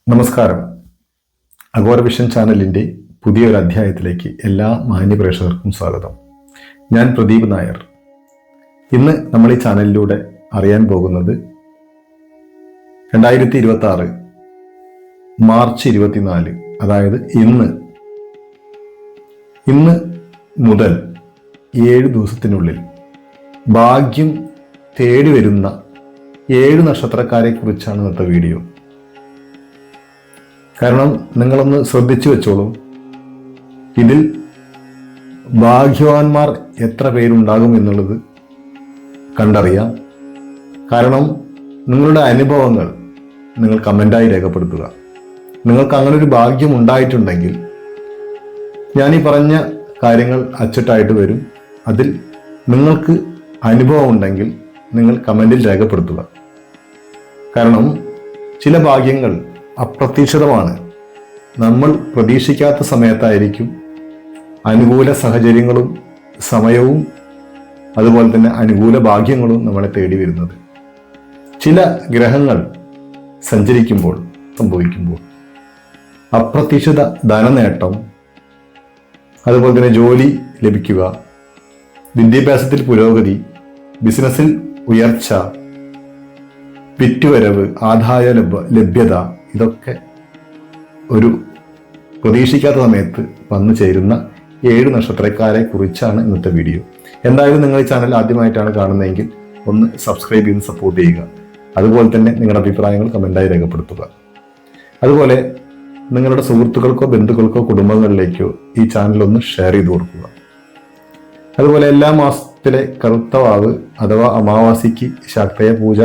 നമസ്കാരം. Agora vision ചാനലിൻ്റെ പുതിയൊരു അധ്യായത്തിലേക്ക് എല്ലാ മാന്യ പ്രേക്ഷകർക്കും സ്വാഗതം. ഞാൻ പ്രദീപ് നായർ. ഇന്ന് നമ്മൾ ഈ ചാനലിലൂടെ അറിയാൻ പോകുന്നത് 2026 മാർച്ച് 24, അതായത് ഇന്ന് മുതൽ 7 ദിവസത്തിനുള്ളിൽ ഭാഗ്യം തേടി വരുന്ന 7 നക്ഷത്രക്കാരെ കുറിച്ചാണ് ഇന്നത്തെ വീഡിയോ. കാരണം നിങ്ങളൊന്ന് ശ്രദ്ധിച്ചു വെച്ചോളൂ, ഇതിൽ ഭാഗ്യവാന്മാർ എത്ര പേരുണ്ടാകും എന്നുള്ളത് കണ്ടറിയാം. കാരണം നിങ്ങളുടെ അനുഭവങ്ങൾ നിങ്ങൾ കമൻ്റായി രേഖപ്പെടുത്തുക. നിങ്ങൾക്ക് അങ്ങനെ ഒരു ഭാഗ്യം ഉണ്ടായിട്ടുണ്ടെങ്കിൽ ഞാനീ പറഞ്ഞ കാര്യങ്ങൾ അച്ചട്ടായിട്ട് വരും. അതിൽ നിങ്ങൾക്ക് അനുഭവം ഉണ്ടെങ്കിൽ നിങ്ങൾ കമൻറ്റിൽ രേഖപ്പെടുത്തുക. കാരണം ചില ഭാഗ്യങ്ങൾ അപ്രതീക്ഷിതമാണ്. നമ്മൾ പ്രതീക്ഷിക്കാത്ത സമയത്തായിരിക്കും അനുകൂല സാഹചര്യങ്ങളും സമയവും അതുപോലെ തന്നെ അനുകൂല ഭാഗ്യങ്ങളും നമ്മളെ തേടി വരുന്നത്. ചില ഗ്രഹങ്ങൾ സഞ്ചരിക്കുമ്പോൾ സംഭവിക്കുമ്പോൾ അപ്രതീക്ഷിത ധനനേട്ടം, അതുപോലെ തന്നെ ജോലി ലഭിക്കുക, വിദ്യാഭ്യാസത്തിൽ പുരോഗതി, ബിസിനസ്സിൽ ഉയർച്ച, വിറ്റുവരവ്, ആദായ ലഭ്യത, ഇതൊക്കെ ഒരു പ്രതീക്ഷിക്കാത്ത സമയത്ത് വന്നു ചേരുന്ന 7 നക്ഷത്രക്കാരെ കുറിച്ചാണ് ഇന്നത്തെ വീഡിയോ. എന്തായാലും നിങ്ങൾ ഈ ചാനൽ ആദ്യമായിട്ടാണ് കാണുന്നതെങ്കിൽ ഒന്ന് സബ്സ്ക്രൈബ് ചെയ്ത് സപ്പോർട്ട് ചെയ്യുക. അതുപോലെ തന്നെ നിങ്ങളുടെ അഭിപ്രായങ്ങൾ കമൻ്റായി രേഖപ്പെടുത്തുക. അതുപോലെ നിങ്ങളുടെ സുഹൃത്തുക്കൾക്കോ ബന്ധുക്കൾക്കോ കുടുംബങ്ങളിലേക്കോ ഈ ചാനൽ ഒന്ന് ഷെയർ ചെയ്ത് കൊടുക്കുക. അതുപോലെ എല്ലാ മാസത്തിലെ കറുത്ത വാവ് അഥവാ അമാവാസിക്ക് ശാക്തേയ പൂജ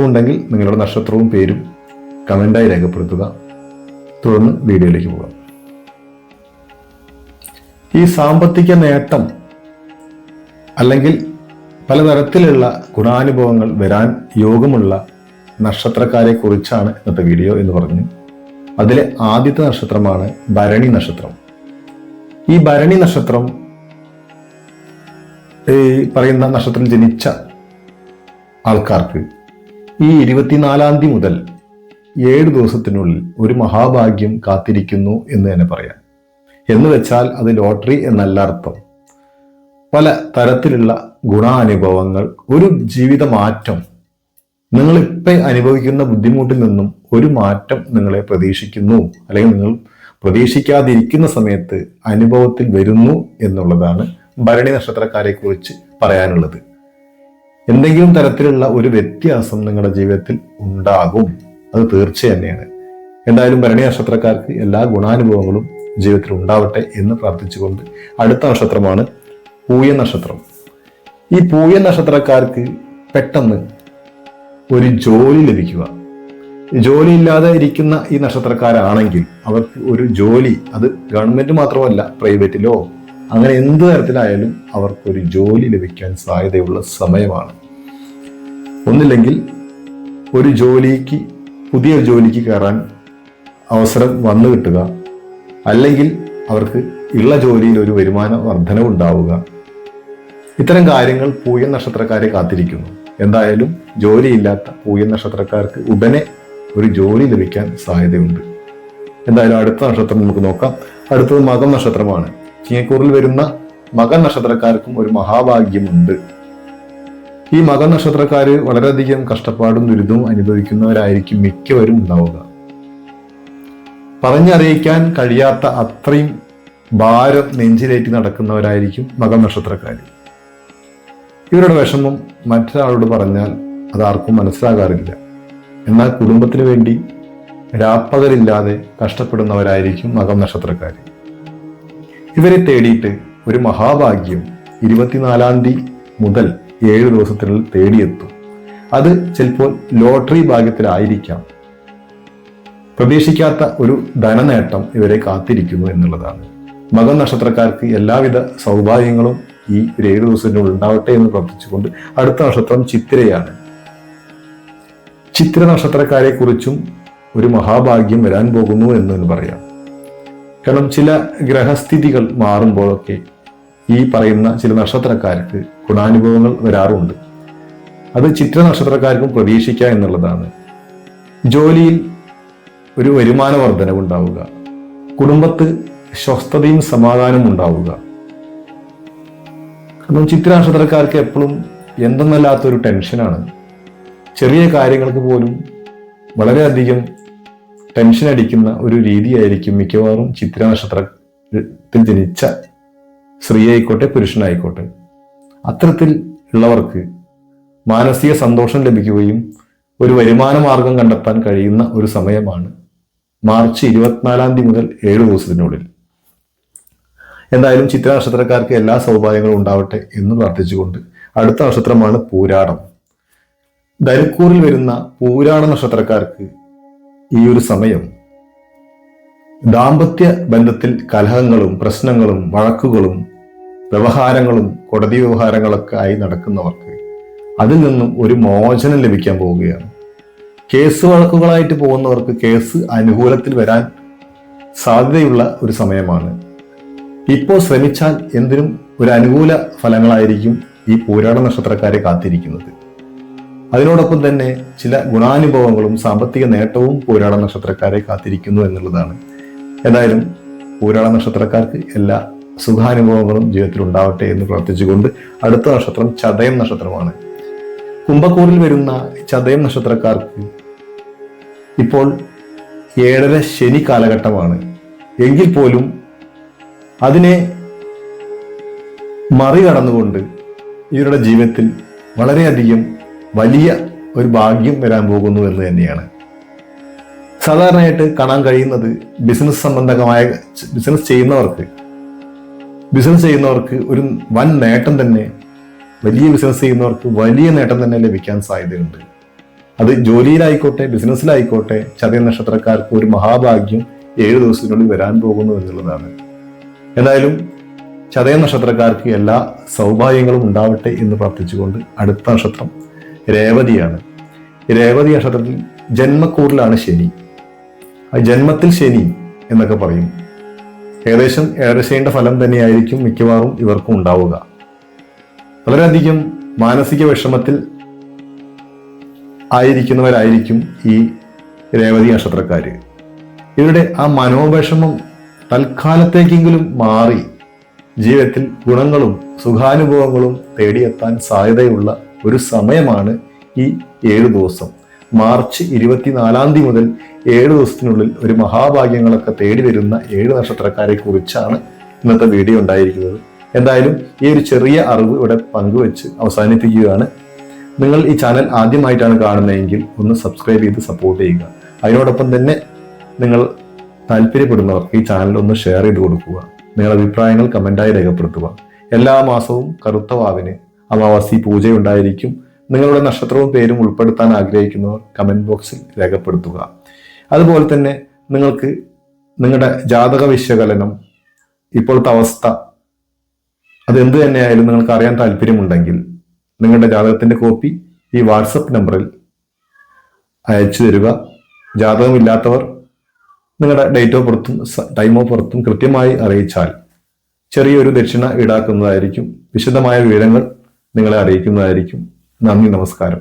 ഉണ്ടെങ്കിൽ നിങ്ങളുടെ നക്ഷത്രവും പേരും കമൻ്റായി രേഖപ്പെടുത്തുക. തുടർന്ന് വീഡിയോയിലേക്ക് പോകാം. ഈ സാമ്പത്തിക നേട്ടം അല്ലെങ്കിൽ പലതരത്തിലുള്ള ഗുണാനുഭവങ്ങൾ വരാൻ യോഗമുള്ള നക്ഷത്രക്കാരെ കുറിച്ചാണ് ഇന്നത്തെ വീഡിയോ എന്ന് പറഞ്ഞു. അതിലെ ആദ്യത്തെ നക്ഷത്രമാണ് ഭരണി നക്ഷത്രം. ഈ ഭരണി നക്ഷത്രം പറയുന്ന നക്ഷത്രത്തിൽ ജനിച്ച ആൾക്കാർക്ക് ഈ 24-ാം തീയതി മുതൽ 7 ദിവസത്തിനുള്ളിൽ ഒരു മഹാഭാഗ്യം കാത്തിരിക്കുന്നു എന്ന് തന്നെ പറയാം. എന്ന് വെച്ചാൽ അത് ലോട്ടറി എന്നല്ല അർത്ഥം. പല തരത്തിലുള്ള ഗുണാനുഭവങ്ങൾ, ഒരു ജീവിത മാറ്റം, നിങ്ങളിപ്പോൾ അനുഭവിക്കുന്ന ബുദ്ധിമുട്ടിൽ നിന്നും ഒരു മാറ്റം നിങ്ങളെ പ്രതീക്ഷിക്കുന്നു, അല്ലെങ്കിൽ നിങ്ങൾ പ്രതീക്ഷിക്കാതിരിക്കുന്ന സമയത്ത് അനുഭവത്തിൽ വരുന്നു എന്നുള്ളതാണ് ഭരണി നക്ഷത്രക്കാരെ കുറിച്ച് പറയാനുള്ളത്. എന്തെങ്കിലും തരത്തിലുള്ള ഒരു വ്യത്യാസം നിങ്ങളുടെ ജീവിതത്തിൽ ഉണ്ടാകും, അത് തീർച്ച തന്നെയാണ്. എന്തായാലും ഭരണി നക്ഷത്രക്കാർക്ക് എല്ലാ ഗുണാനുഭവങ്ങളും ജീവിതത്തിൽ ഉണ്ടാവട്ടെ എന്ന് പ്രാർത്ഥിച്ചുകൊണ്ട് അടുത്ത നക്ഷത്രമാണ് പൂയ നക്ഷത്രം. ഈ പൂയ നക്ഷത്രക്കാർക്ക് പെട്ടെന്ന് ഒരു ജോലി ലഭിക്കുക. ജോലിയില്ലാതെ ഇരിക്കുന്ന ഈ നക്ഷത്രക്കാരാണെങ്കിൽ അവർക്ക് ഒരു ജോലി, അത് ഗവൺമെന്റ് മാത്രമല്ല പ്രൈവറ്റിലോ അങ്ങനെ എന്ത് തരത്തിലായാലും അവർക്കൊരു ജോലി ലഭിക്കാൻ സാധ്യതയുള്ള സമയമാണ്. ഒന്നില്ലെങ്കിൽ ഒരു ജോലിക്ക്, പുതിയ ജോലിക്ക് കയറാൻ അവസരം വന്നു കിട്ടുക, അല്ലെങ്കിൽ അവർക്ക് ഉള്ള ജോലിയിൽ ഒരു വരുമാന വർധനവ് ഉണ്ടാവുക. ഇത്തരം കാര്യങ്ങൾ പൂയ നക്ഷത്രക്കാരെ കാത്തിരിക്കുന്നു. എന്തായാലും ജോലിയില്ലാത്ത പൂയ നക്ഷത്രക്കാർക്ക് ഉടനെ ഒരു ജോലി ലഭിക്കാൻ സാധ്യതയുണ്ട്. എന്തായാലും അടുത്ത നക്ഷത്രം നമുക്ക് നോക്കാം. അടുത്തത് മകം നക്ഷത്രമാണ്. ചിങ്ങക്കൂറിൽ വരുന്ന മകം നക്ഷത്രക്കാർക്കും ഒരു മഹാഭാഗ്യമുണ്ട്. ഈ മകം നക്ഷത്രക്കാര് വളരെയധികം കഷ്ടപ്പാടും ദുരിതവും അനുഭവിക്കുന്നവരായിരിക്കും മിക്കവരും ഉണ്ടാവുക. പറഞ്ഞറിയിക്കാൻ കഴിയാത്ത അത്രയും ഭാരം നെഞ്ചിലേറ്റി നടക്കുന്നവരായിരിക്കും മകം നക്ഷത്രക്കാര്. ഇവരുടെ വിഷമം മറ്റൊരാളോട് പറഞ്ഞാൽ അതാർക്കും മനസ്സിലാകാറില്ല. എന്നാൽ കുടുംബത്തിന് വേണ്ടി രാപ്പകലില്ലാതെ കഷ്ടപ്പെടുന്നവരായിരിക്കും മകം നക്ഷത്രക്കാര്. ഇവരെ തേടിയിട്ട് ഒരു മഹാഭാഗ്യം 24-ാം തീയതി മുതൽ 7 ദിവസത്തിനുള്ളിൽ തേടിയെത്തും. അത് ചിലപ്പോൾ ലോട്ടറി ഭാഗ്യത്തിലായിരിക്കാം. പ്രതീക്ഷിക്കാത്ത ഒരു ധനനേട്ടം ഇവരെ കാത്തിരിക്കുന്നു എന്നുള്ളതാണ്. മകം നക്ഷത്രക്കാർക്ക് എല്ലാവിധ സൗഭാഗ്യങ്ങളും ഈ 7 ദിവസത്തിനുള്ളിൽ ഉണ്ടാവട്ടെ എന്ന് പ്രാർത്ഥിച്ചുകൊണ്ട് അടുത്ത നക്ഷത്രം ചിത്തിരയാണ്. ചിത്തിര നക്ഷത്രക്കാരെ കുറിച്ചും ഒരു മഹാഭാഗ്യം വരാൻ പോകുന്നു എന്ന് പറയാം. കാരണം ചില ഗ്രഹസ്ഥിതികൾ മാറുമ്പോഴൊക്കെ ഈ പറയുന്ന ചില നക്ഷത്രക്കാർക്ക് ഗുണാനുഭവങ്ങൾ വരാറുണ്ട്. അത് ചിത്ര നക്ഷത്രക്കാർക്കും പ്രതീക്ഷിക്കുക എന്നുള്ളതാണ്. ജോലിയിൽ ഒരു വരുമാന വർധനവ് ഉണ്ടാവുക, കുടുംബത്ത് സ്വസ്ഥതയും സമാധാനവും ഉണ്ടാവുക. കാരണം ചിത്തിര നക്ഷത്രക്കാർക്ക് എപ്പോഴും എന്തെന്നല്ലാത്തൊരു ടെൻഷനാണ്. ചെറിയ കാര്യങ്ങൾക്ക് പോലും വളരെയധികം ടെൻഷൻ അടിക്കുന്ന ഒരു രീതിയായിരിക്കും മിക്കവാറും ചിത്തിര നക്ഷത്രത്തിൽ ജനിച്ച സ്ത്രീ ആയിക്കോട്ടെ പുരുഷനായിക്കോട്ടെ. അത്തരത്തിൽ ഉള്ളവർക്ക് മാനസിക സന്തോഷം ലഭിക്കുകയും ഒരു വരുമാന മാർഗം കണ്ടെത്താൻ കഴിയുന്ന ഒരു സമയമാണ് മാർച്ച് 24 മുതൽ 7 ദിവസത്തിനുള്ളിൽ. എന്തായാലും ചിത്ര നക്ഷത്രക്കാർക്ക് എല്ലാ സൗഭാഗ്യങ്ങളും ഉണ്ടാവട്ടെ എന്ന് പ്രാർത്ഥിച്ചുകൊണ്ട് അടുത്ത നക്ഷത്രമാണ് പൂരാടം. ധനുക്കൂറിൽ വരുന്ന പൂരാട നക്ഷത്രക്കാർക്ക് ഈ ഒരു സമയം ദാമ്പത്യ ബന്ധത്തിൽ കലഹങ്ങളും പ്രശ്നങ്ങളും വഴക്കുകളും വ്യവഹാരങ്ങളും കോടതി വ്യവഹാരങ്ങളൊക്കെ ആയി നടക്കുന്നവർക്ക് അതിൽ നിന്നും ഒരു മോചനം ലഭിക്കാൻ പോവുകയാണ്. കേസ് വഴക്കുകളായിട്ട് പോകുന്നവർക്ക് കേസ് അനുകൂലത്തിൽ വരാൻ സാധ്യതയുള്ള ഒരു സമയമാണ്. ഇപ്പോൾ ശ്രമിച്ചാൽ എന്തിനും ഒരു അനുകൂല ഫലങ്ങളായിരിക്കും ഈ പൂരാട നക്ഷത്രക്കാരെ കാത്തിരിക്കുന്നത്. അതിനോടൊപ്പം തന്നെ ചില ഗുണാനുഭവങ്ങളും സാമ്പത്തിക നേട്ടവും പൂരാട നക്ഷത്രക്കാരെ കാത്തിരിക്കുന്നു എന്നുള്ളതാണ്. ഏതായാലും പൂരാട നക്ഷത്രക്കാർക്ക് എല്ലാ സുഖാനുഭവങ്ങളും ജീവിതത്തിൽ ഉണ്ടാവട്ടെ എന്ന് പ്രാർത്ഥിച്ചുകൊണ്ട് അടുത്ത നക്ഷത്രം ചതയം നക്ഷത്രമാണ്. കുംഭക്കൂറിൽ വരുന്ന ചതയം നക്ഷത്രക്കാർക്ക് ഇപ്പോൾ 7ര ശനി കാലഘട്ടമാണ്. എങ്കിൽ പോലും അതിനെ മറികടന്നുകൊണ്ട് ഇവരുടെ ജീവിതത്തിൽ വളരെയധികം വലിയ ഒരു ഭാഗ്യം വരാൻ പോകുന്നു എന്ന് തന്നെയാണ്. സാധാരണയായിട്ട് കാണാൻ കഴിയുന്നത് ബിസിനസ് സംബന്ധമായ ബിസിനസ് ചെയ്യുന്നവർക്ക് ഒരു വൻ നേട്ടം തന്നെ, വലിയ ബിസിനസ് ചെയ്യുന്നവർക്ക് വലിയ നേട്ടം തന്നെ ലഭിക്കാൻ സാധ്യതയുണ്ട്. അത് ജോലിയിലായിക്കോട്ടെ ബിസിനസ്സിലായിക്കോട്ടെ ചതയ നക്ഷത്രക്കാർക്ക് ഒരു മഹാഭാഗ്യം 7 ദിവസത്തിനുള്ളിൽ വരാൻ പോകുന്നു എന്നുള്ളതാണ്. എന്തായാലും ചതയ നക്ഷത്രക്കാർക്ക് എല്ലാ സൗഭാഗ്യങ്ങളും ഉണ്ടാവട്ടെ എന്ന് പ്രാർത്ഥിച്ചുകൊണ്ട് അടുത്ത നക്ഷത്രം രേവതിയാണ്. രേവതി നക്ഷത്രത്തിൽ ജന്മക്കൂറിലാണ് ശനി. ജന്മത്തിൽ ശനി എന്നൊക്കെ പറയും. ഏകദേശം 7ര ശനിയുടെ ഫലം തന്നെയായിരിക്കും മിക്കവാറും ഇവർക്കും ഉണ്ടാവുക. വളരെയധികം മാനസിക വിഷമത്തിൽ ആയിരിക്കുന്നവരായിരിക്കും ഈ രേവതി നക്ഷത്രക്കാര്. ഇവരുടെ ആ മനോവിഷമം തൽക്കാലത്തേക്കെങ്കിലും മാറി ജീവിതത്തിൽ ഗുണങ്ങളും സുഖാനുഭവങ്ങളും തേടിയെത്താൻ സാധ്യതയുള്ള ഒരു സമയമാണ് ഈ 7 ദിവസം. മാർച്ച് 24 മുതൽ 7 ദിവസത്തിനുള്ളിൽ ഒരു മഹാഭാഗ്യങ്ങളൊക്കെ തേടി വരുന്ന 7 നക്ഷത്രക്കാരെ കുറിച്ചാണ് ഇന്നത്തെ വീഡിയോ ഉണ്ടായിരിക്കുന്നത്. എന്തായാലും ഈ ഒരു ചെറിയ അറിവ് ഇവിടെ പങ്കുവെച്ച് അവസാനിപ്പിക്കുകയാണ്. നിങ്ങൾ ഈ ചാനൽ ആദ്യമായിട്ടാണ് കാണുന്നതെങ്കിൽ ഒന്ന് സബ്സ്ക്രൈബ് ചെയ്ത് സപ്പോർട്ട് ചെയ്യുക. അതിനോടൊപ്പം തന്നെ നിങ്ങൾ താല്പര്യപ്പെടുന്നവർക്ക് ഈ ചാനൽ ഒന്ന് ഷെയർ ചെയ്ത് കൊടുക്കുക. നിങ്ങളുടെ അഭിപ്രായങ്ങൾ കമന്റായി രേഖപ്പെടുത്തുക. എല്ലാ മാസവും കറുത്ത വാവിന് അമാവാസി പൂജയുണ്ടായിരിക്കും. നിങ്ങളുടെ നക്ഷത്രവും പേരും ഉൾപ്പെടുത്താൻ ആഗ്രഹിക്കുന്നവർ കമന്റ് ബോക്സിൽ രേഖപ്പെടുത്തുക. അതുപോലെ തന്നെ നിങ്ങൾക്ക് നിങ്ങളുടെ ജാതക വിശകലനം, ഇപ്പോഴത്തെ അവസ്ഥ, അതെന്ത് തന്നെയായാലും നിങ്ങൾക്ക് അറിയാൻ താല്പര്യമുണ്ടെങ്കിൽ നിങ്ങളുടെ ജാതകത്തിന്റെ കോപ്പി ഈ വാട്സപ്പ് നമ്പറിൽ അയച്ചു തരിക. ജാതകമില്ലാത്തവർ നിങ്ങളുടെ ഡേറ്റ് ഓഫ് ബർത്തും ടൈം ഓഫ് ബർത്തും കൃത്യമായി അറിയിച്ചാൽ ചെറിയൊരു ദക്ഷിണ ഈടാക്കുന്നതായിരിക്കും. വിശദമായ വിവരങ്ങൾ നിങ്ങളെ അറിയിക്കുന്നതായിരിക്കും. നന്ദി, നമസ്കാരം.